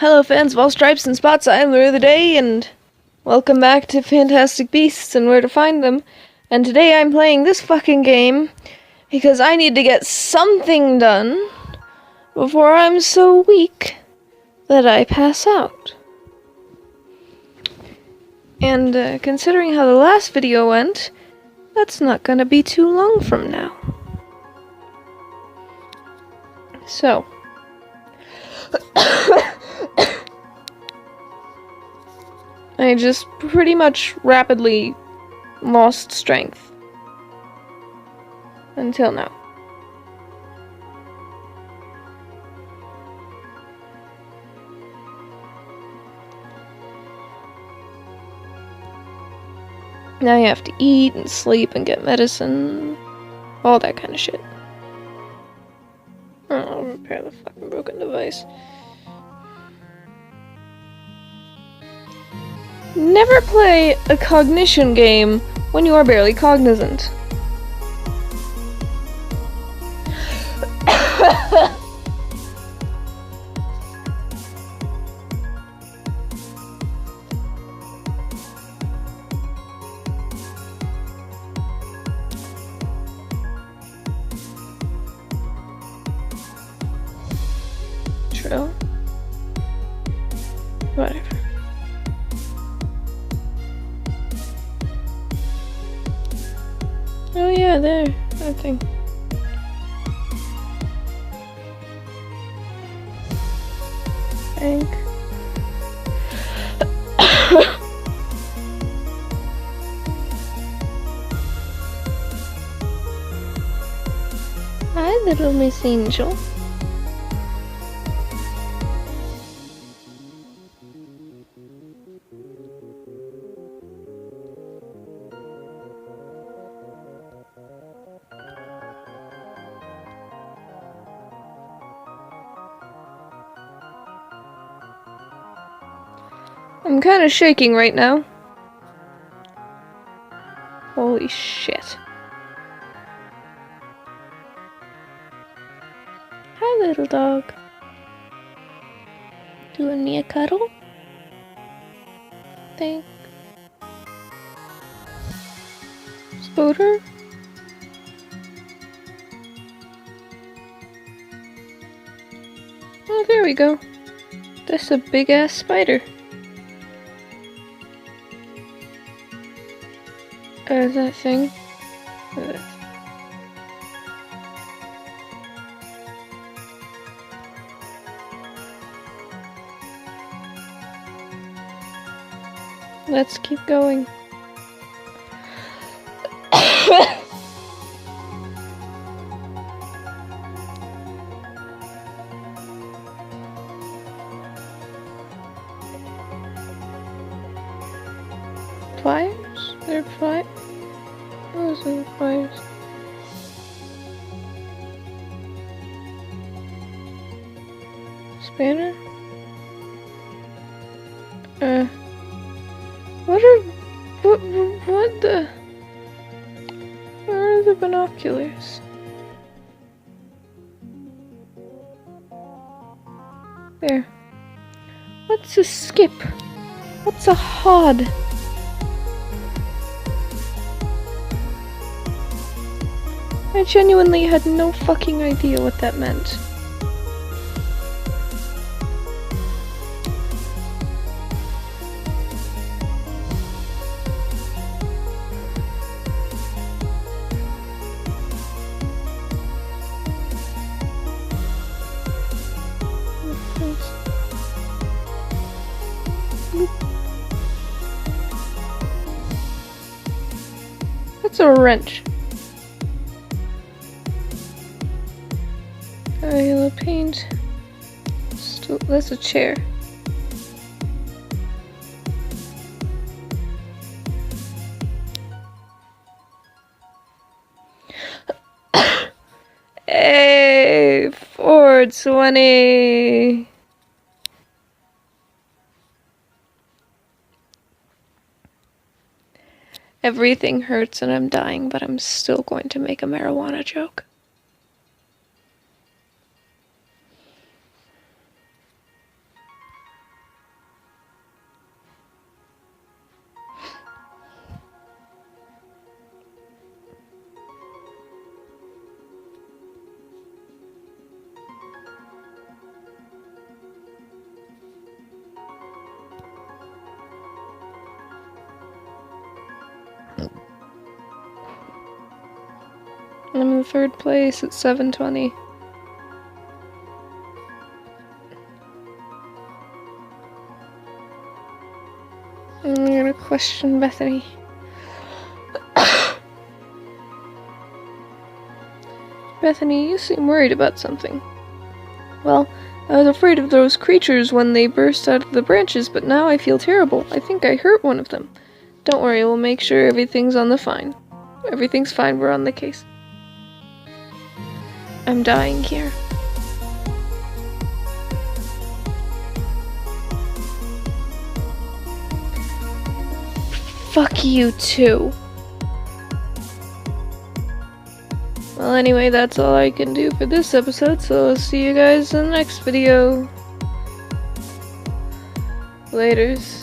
Hello fans of all stripes and spots, I'm Lure of the Day, and welcome back to Fantastic Beasts and Where to Find Them. And today I'm playing this fucking game because I need to get something done before I'm so weak that I pass out. And considering how the last video went, that's not gonna be too long from now. So... I just pretty much rapidly lost strength. Until now. Now you have to eat and sleep and get medicine. All that kind of shit. I'll repair the fucking broken device. Never play a cognition game when you are barely cognizant. True. Whatever. Oh yeah, there. That thing. Thank. Hi, little Miss Angel. I'm kind of shaking right now. Holy shit. Hi, little dog. Doing me a cuddle? Thank. Spoder? Oh, there we go. That's a big-ass spider. That thing. Let's keep going. Pliers? They're pliers. Those are the pliers. Spanner? What the? Where are the binoculars? There. What's a skip? What's a hod? I genuinely had no fucking idea what that meant. That's a wrench. Yellow paint. That's a chair. Hey, 420. Everything hurts and I'm dying, but I'm still going to make a marijuana joke. in 3rd place at 720. I'm gonna question Bethany. Bethany, you seem worried about something. Well, I was afraid of those creatures when they burst out of the branches, but now I feel terrible. I think I hurt one of them. Don't worry, we'll make sure everything's on the fine. Everything's fine, we're on the case. I'm dying here. Fuck you too. Well, anyway, that's all I can do for this episode, so I'll see you guys in the next video. Laters.